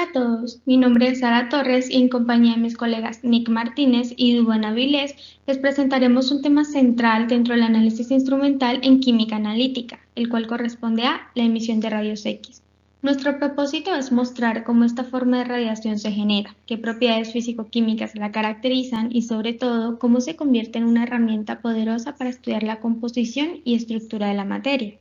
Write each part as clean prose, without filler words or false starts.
Hola a todos, mi nombre es Sara Torres y en compañía de mis colegas Nick Martínez y Dubán Avilés les presentaremos un tema central dentro del análisis instrumental en química analítica, el cual corresponde a la emisión de rayos X. Nuestro propósito es mostrar cómo esta forma de radiación se genera, qué propiedades físico-químicas la caracterizan y sobre todo cómo se convierte en una herramienta poderosa para estudiar la composición y estructura de la materia.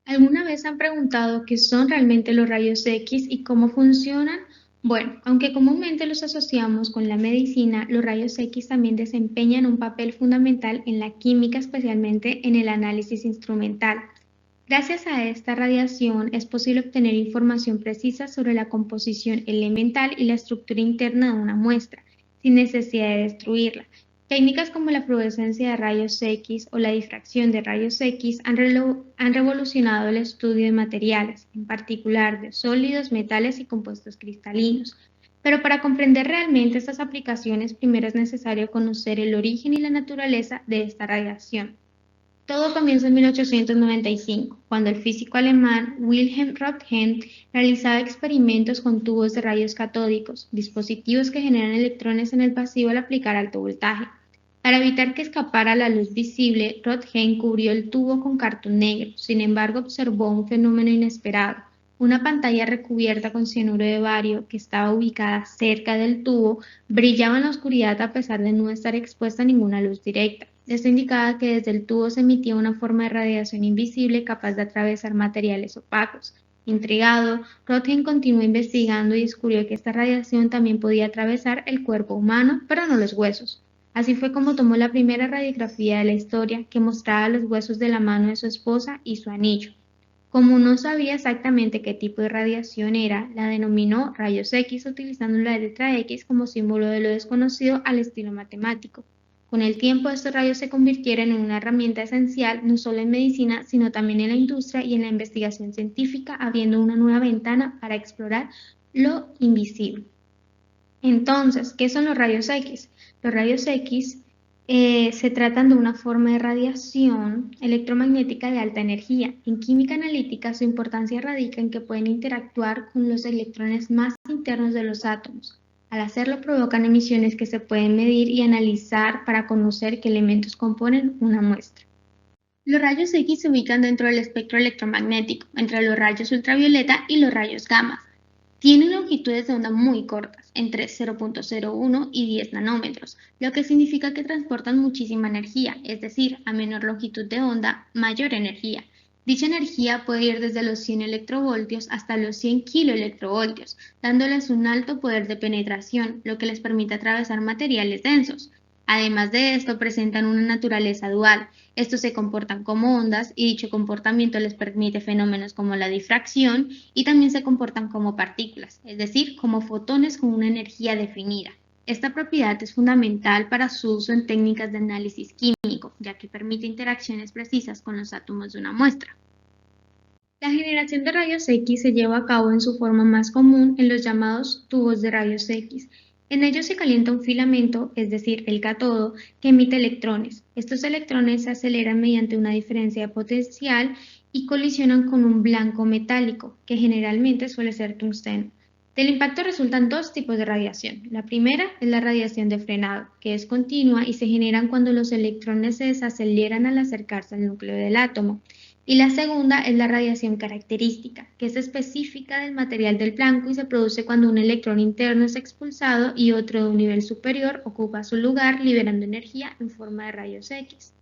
¿Alguna vez han preguntado qué son realmente los rayos X y cómo funcionan? Bueno, aunque comúnmente los asociamos con la medicina, los rayos X también desempeñan un papel fundamental en la química, especialmente en el análisis instrumental. Gracias a esta radiación es posible obtener información precisa sobre la composición elemental y la estructura interna de una muestra, sin necesidad de destruirla. Técnicas como la fluorescencia de rayos X o la difracción de rayos X han revolucionado el estudio de materiales, en particular de sólidos, metales y compuestos cristalinos. Pero para comprender realmente estas aplicaciones, primero es necesario conocer el origen y la naturaleza de esta radiación. Todo comienza en 1895, cuando el físico alemán Wilhelm Röntgen realizaba experimentos con tubos de rayos catódicos, dispositivos que generan electrones en el pasivo al aplicar alto voltaje. Para evitar que escapara la luz visible, Röntgen cubrió el tubo con cartón negro. Sin embargo, observó un fenómeno inesperado. Una pantalla recubierta con cianuro de bario, que estaba ubicada cerca del tubo, brillaba en la oscuridad a pesar de no estar expuesta a ninguna luz directa. Esto indicaba que desde el tubo se emitía una forma de radiación invisible capaz de atravesar materiales opacos. Intrigado, Röntgen continuó investigando y descubrió que esta radiación también podía atravesar el cuerpo humano, pero no los huesos. Así fue como tomó la primera radiografía de la historia, que mostraba los huesos de la mano de su esposa y su anillo. Como no sabía exactamente qué tipo de radiación era, la denominó rayos X utilizando la letra X como símbolo de lo desconocido al estilo matemático. Con el tiempo, estos rayos se convirtieron en una herramienta esencial no solo en medicina, sino también en la industria y en la investigación científica, abriendo una nueva ventana para explorar lo invisible. Entonces, ¿qué son los rayos X? Los rayos X se tratan de una forma de radiación electromagnética de alta energía. En química analítica, su importancia radica en que pueden interactuar con los electrones más internos de los átomos. Al hacerlo, provocan emisiones que se pueden medir y analizar para conocer qué elementos componen una muestra. Los rayos X se ubican dentro del espectro electromagnético, entre los rayos ultravioleta y los rayos gamma. Tienen longitudes de onda muy cortas, entre 0.01 y 10 nanómetros, lo que significa que transportan muchísima energía, es decir, a menor longitud de onda, mayor energía. Dicha energía puede ir desde los 100 electrovoltios hasta los 100 kiloelectrovoltios, dándoles un alto poder de penetración, lo que les permite atravesar materiales densos. Además de esto, presentan una naturaleza dual. Estos se comportan como ondas y dicho comportamiento les permite fenómenos como la difracción y también se comportan como partículas, es decir, como fotones con una energía definida. Esta propiedad es fundamental para su uso en técnicas de análisis químico, ya que permite interacciones precisas con los átomos de una muestra. La generación de rayos X se lleva a cabo en su forma más común en los llamados tubos de rayos X. En ellos se calienta un filamento, es decir, el cátodo, que emite electrones. Estos electrones se aceleran mediante una diferencia de potencial y colisionan con un blanco metálico, que generalmente suele ser tungsteno. Del impacto resultan dos tipos de radiación. La primera es la radiación de frenado, que es continua y se generan cuando los electrones se desaceleran al acercarse al núcleo del átomo. Y la segunda es la radiación característica, que es específica del material del blanco y se produce cuando un electrón interno es expulsado y otro de un nivel superior ocupa su lugar, liberando energía en forma de rayos X.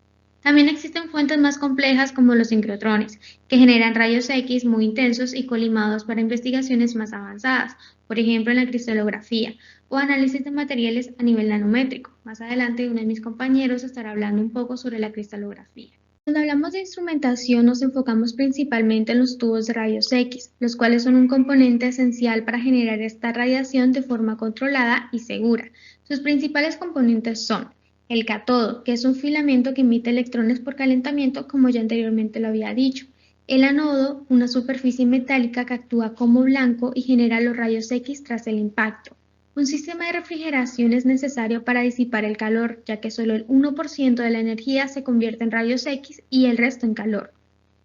También existen fuentes más complejas como los sincrotrones, que generan rayos X muy intensos y colimados para investigaciones más avanzadas, por ejemplo en la cristalografía o análisis de materiales a nivel nanométrico. Más adelante uno de mis compañeros estará hablando un poco sobre la cristalografía. Cuando hablamos de instrumentación nos enfocamos principalmente en los tubos de rayos X, los cuales son un componente esencial para generar esta radiación de forma controlada y segura. Sus principales componentes son el cátodo, que es un filamento que emite electrones por calentamiento, como ya anteriormente lo había dicho. El ánodo, una superficie metálica que actúa como blanco y genera los rayos X tras el impacto. Un sistema de refrigeración es necesario para disipar el calor, ya que solo el 1% de la energía se convierte en rayos X y el resto en calor.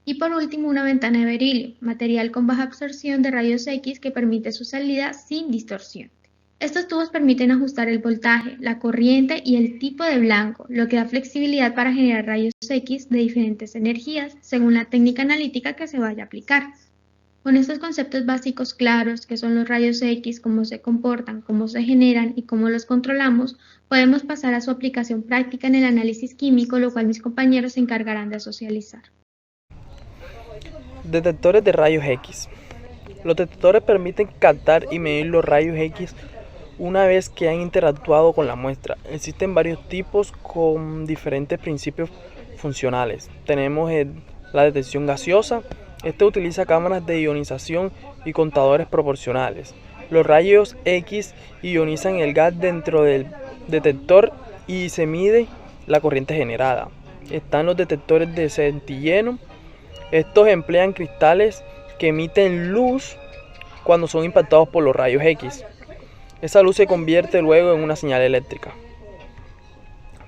Y por último, una ventana de berilio, material con baja absorción de rayos X que permite su salida sin distorsión. Estos tubos permiten ajustar el voltaje, la corriente y el tipo de blanco, lo que da flexibilidad para generar rayos X de diferentes energías según la técnica analítica que se vaya a aplicar. Con estos conceptos básicos claros, que son los rayos X, cómo se comportan, cómo se generan y cómo los controlamos, podemos pasar a su aplicación práctica en el análisis químico, lo cual mis compañeros se encargarán de socializar. Detectores de rayos X. Los detectores permiten captar y medir los rayos X una vez que han interactuado con la muestra. Existen varios tipos con diferentes principios funcionales. Tenemos la detección gaseosa. Este utiliza cámaras de ionización y contadores proporcionales. Los rayos X ionizan el gas dentro del detector y se mide la corriente generada. Están los detectores de centellero. Estos emplean cristales que emiten luz cuando son impactados por los rayos X. Esa luz se convierte luego en una señal eléctrica.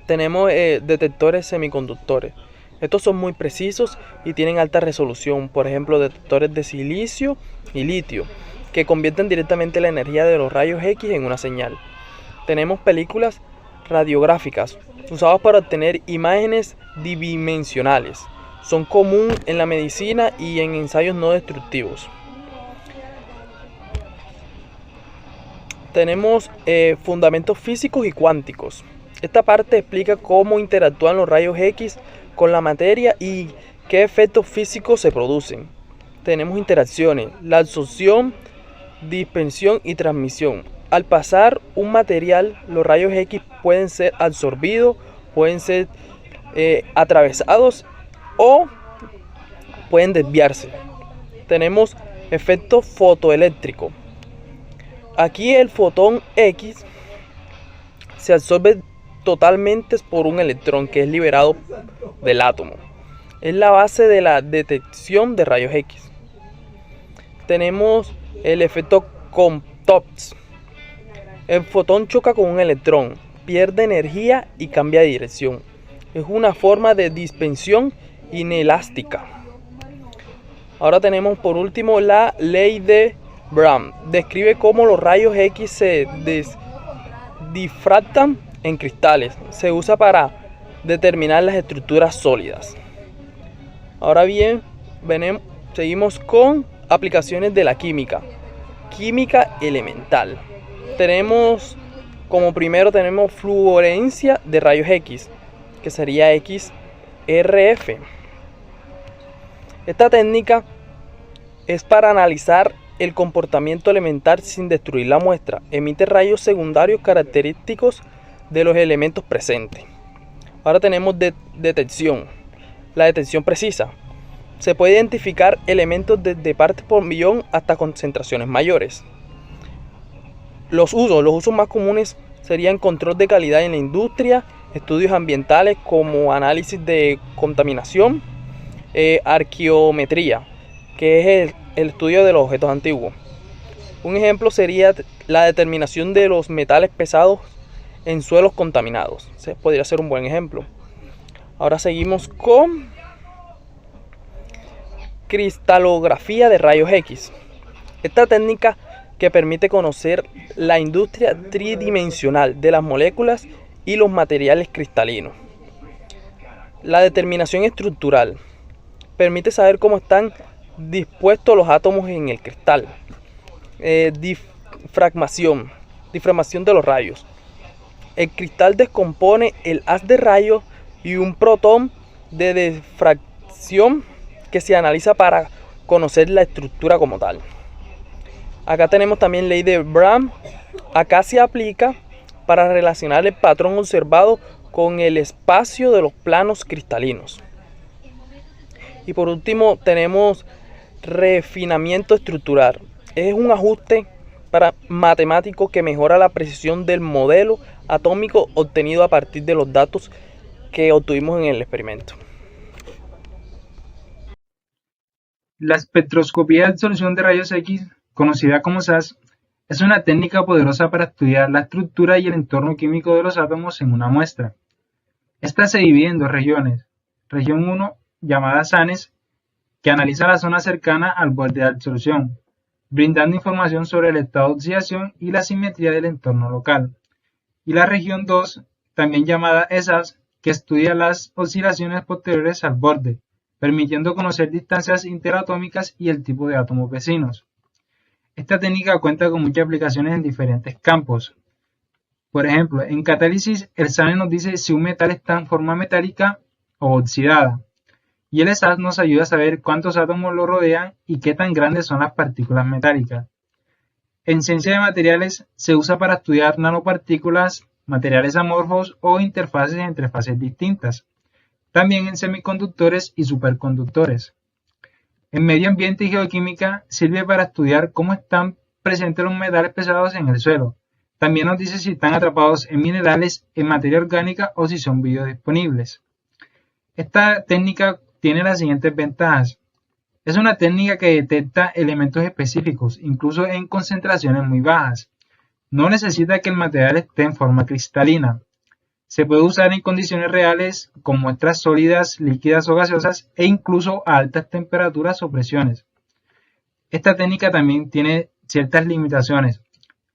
Tenemos detectores semiconductores. Estos son muy precisos y tienen alta resolución. Por ejemplo, detectores de silicio y litio, que convierten directamente la energía de los rayos X en una señal. Tenemos películas radiográficas, usadas para obtener imágenes bidimensionales. Son comunes en la medicina y en ensayos no destructivos. Tenemos fundamentos físicos y cuánticos. Esta parte explica cómo interactúan los rayos X con la materia y qué efectos físicos se producen. Tenemos interacciones, la absorción, dispersión y transmisión. Al pasar un material, los rayos X pueden ser absorbidos, pueden ser atravesados o pueden desviarse. Tenemos efecto fotoeléctrico. Aquí el fotón X se absorbe totalmente por un electrón que es liberado del átomo. Es la base de la detección de rayos X. Tenemos el efecto Compton. El fotón choca con un electrón, pierde energía y cambia de dirección. Es una forma de dispersión inelástica. Ahora tenemos por último la ley de Brown. Describe cómo los rayos X se difractan en cristales. Se usa para determinar las estructuras sólidas. Ahora bien, seguimos con aplicaciones de la química. Química elemental. Como primero tenemos fluorescencia de rayos X, que sería XRF. Esta técnica es para analizar el comportamiento elemental sin destruir la muestra. Emite rayos secundarios característicos de los elementos presentes. Ahora tenemos detección. La detección precisa. Se puede identificar elementos desde partes por millón hasta concentraciones mayores. Los usos más comunes serían control de calidad en la industria, estudios ambientales como análisis de contaminación, arqueometría, que es el estudio de los objetos antiguos. Un ejemplo sería la determinación de los metales pesados en suelos contaminados. Ese podría ser un buen ejemplo. Ahora seguimos con cristalografía de rayos X. Esta técnica que permite conocer la industria tridimensional de las moléculas y los materiales cristalinos. La determinación estructural permite saber cómo están dispuestos los átomos en el cristal. Difracción de los rayos. El cristal descompone el haz de rayos y un protón de difracción que se analiza para conocer la estructura como tal. Acá tenemos también ley de Brown. Acá se aplica para relacionar el patrón observado con el espacio de los planos cristalinos. Y por último tenemos refinamiento estructural. Es un ajuste matemático que mejora la precisión del modelo atómico obtenido a partir de los datos que obtuvimos en el experimento. La espectroscopía de absorción de rayos X, conocida como SAS, es una técnica poderosa para estudiar la estructura y el entorno químico de los átomos en una muestra. Esta se divide en dos regiones. Región 1, llamada SANES, que analiza la zona cercana al borde de absorción, brindando información sobre el estado de oxidación y la simetría del entorno local. Y la región 2, también llamada ESAS, que estudia las oscilaciones posteriores al borde, permitiendo conocer distancias interatómicas y el tipo de átomos vecinos. Esta técnica cuenta con muchas aplicaciones en diferentes campos. Por ejemplo, en catálisis, el SANE nos dice si un metal está en forma metálica o oxidada, y el ESAS nos ayuda a saber cuántos átomos lo rodean y qué tan grandes son las partículas metálicas. En ciencia de materiales se usa para estudiar nanopartículas, materiales amorfos o interfaces entre fases distintas. También en semiconductores y superconductores. En medio ambiente y geoquímica sirve para estudiar cómo están presentes los metales pesados en el suelo. También nos dice si están atrapados en minerales, en materia orgánica o si son biodisponibles. Esta técnica tiene las siguientes ventajas. Es una técnica que detecta elementos específicos, incluso en concentraciones muy bajas. No necesita que el material esté en forma cristalina. Se puede usar en condiciones reales con muestras sólidas, líquidas o gaseosas e incluso a altas temperaturas o presiones. Esta técnica también tiene ciertas limitaciones.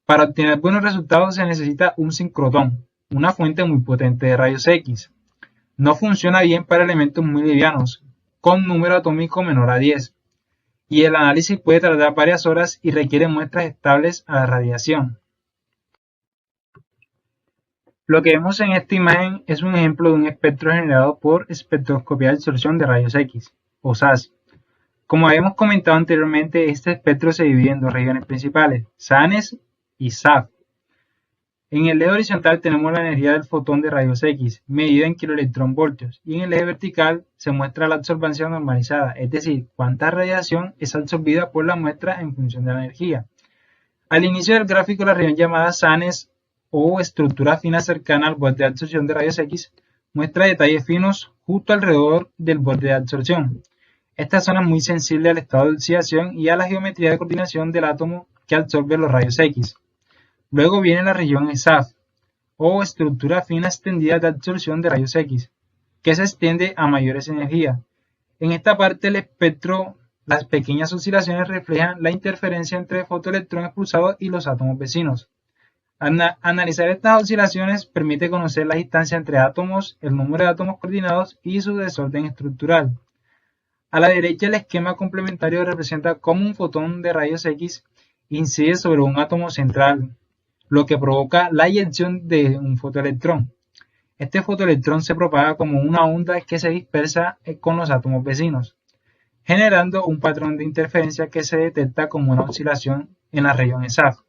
Para obtener buenos resultados se necesita un sincrotrón, una fuente muy potente de rayos X. No funciona bien para elementos muy livianos, con número atómico menor a 10, y el análisis puede tardar varias horas y requiere muestras estables a la radiación. Lo que vemos en esta imagen es un ejemplo de un espectro generado por espectroscopía de absorción de rayos X, o SAS. Como habíamos comentado anteriormente, este espectro se divide en dos regiones principales, SANES y SAF. En el eje horizontal tenemos la energía del fotón de rayos X, medida en kiloelectronvoltios, y en el eje vertical se muestra la absorbancia normalizada, es decir, cuánta radiación es absorbida por la muestra en función de la energía. Al inicio del gráfico, la región llamada SANES, o estructura fina cercana al borde de absorción de rayos X, muestra detalles finos justo alrededor del borde de absorción. Esta zona es muy sensible al estado de oxidación y a la geometría de coordinación del átomo que absorbe los rayos X. Luego viene la región ESAF, o estructura fina extendida de absorción de rayos X, que se extiende a mayores energías. En esta parte del espectro, las pequeñas oscilaciones reflejan la interferencia entre el fotoelectrón expulsado y los átomos vecinos. Analizar estas oscilaciones permite conocer la distancia entre átomos, el número de átomos coordinados y su desorden estructural. A la derecha, el esquema complementario representa cómo un fotón de rayos X incide sobre un átomo central, lo que provoca la eyección de un fotoelectrón. Este fotoelectrón se propaga como una onda que se dispersa con los átomos vecinos, generando un patrón de interferencia que se detecta como una oscilación en la región ESAF.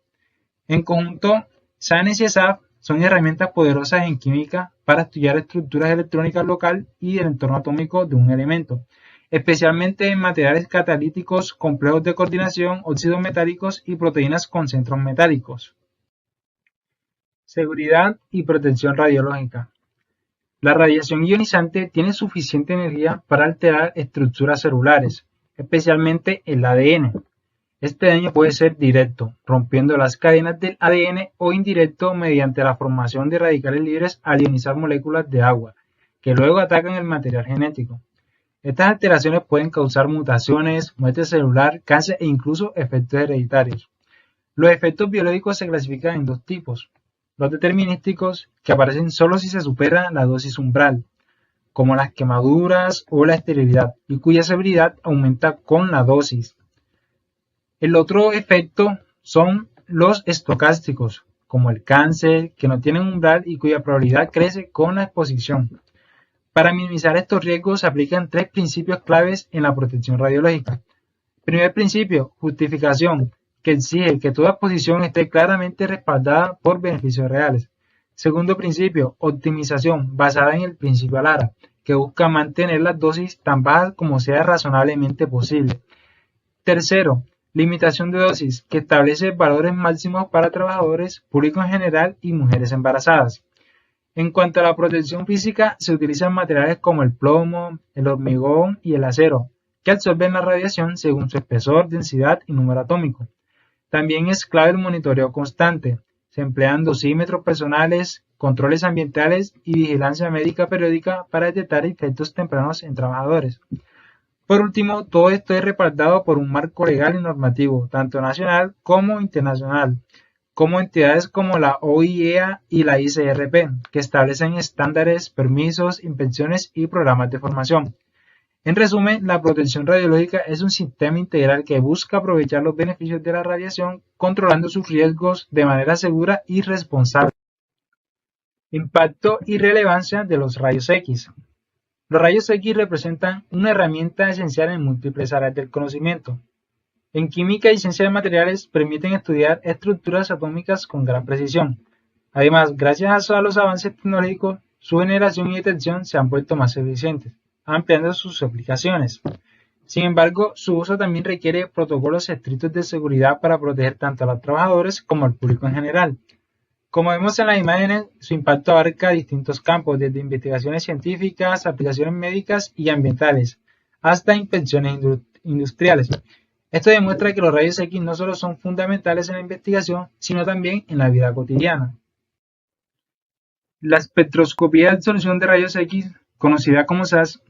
En conjunto, SANES y ESAF son herramientas poderosas en química para estudiar estructuras electrónicas local y el entorno atómico de un elemento, especialmente en materiales catalíticos complejos de coordinación, óxidos metálicos y proteínas con centros metálicos. Seguridad y protección radiológica. La radiación ionizante tiene suficiente energía para alterar estructuras celulares, especialmente el ADN. Este daño puede ser directo, rompiendo las cadenas del ADN, o indirecto mediante la formación de radicales libres al ionizar moléculas de agua, que luego atacan el material genético. Estas alteraciones pueden causar mutaciones, muerte celular, cáncer e incluso efectos hereditarios. Los efectos biológicos se clasifican en dos tipos: los determinísticos, que aparecen solo si se supera la dosis umbral, como las quemaduras o la esterilidad, y cuya severidad aumenta con la dosis. El otro efecto son los estocásticos, como el cáncer, que no tienen umbral y cuya probabilidad crece con la exposición. Para minimizar estos riesgos se aplican tres principios claves en la protección radiológica. Primer principio, justificación, que exige que toda exposición esté claramente respaldada por beneficios reales. Segundo principio, optimización, basada en el principio Lara, que busca mantener las dosis tan bajas como sea razonablemente posible. Tercero, limitación de dosis, que establece valores máximos para trabajadores, público en general y mujeres embarazadas. En cuanto a la protección física, se utilizan materiales como el plomo, el hormigón y el acero, que absorben la radiación según su espesor, densidad y número atómico. También es clave el monitoreo constante. Se emplean dosímetros personales, controles ambientales y vigilancia médica periódica para detectar efectos tempranos en trabajadores. Por último, todo esto es respaldado por un marco legal y normativo, tanto nacional como internacional, como entidades como la OIEA y la ICRP, que establecen estándares, permisos, inspecciones y programas de formación. En resumen, la protección radiológica es un sistema integral que busca aprovechar los beneficios de la radiación, controlando sus riesgos de manera segura y responsable. Impacto y relevancia de los rayos X. Los rayos X representan una herramienta esencial en múltiples áreas del conocimiento. En química y ciencia de materiales permiten estudiar estructuras atómicas con gran precisión. Además, gracias a los avances tecnológicos, su generación y detección se han vuelto más eficientes, ampliando sus aplicaciones. Sin embargo, su uso también requiere protocolos estrictos de seguridad para proteger tanto a los trabajadores como al público en general. Como vemos en las imágenes, su impacto abarca distintos campos, desde investigaciones científicas, aplicaciones médicas y ambientales, hasta inspecciones industriales. Esto demuestra que los rayos X no solo son fundamentales en la investigación, sino también en la vida cotidiana. La espectroscopía de absorción de rayos X, conocida como SAS,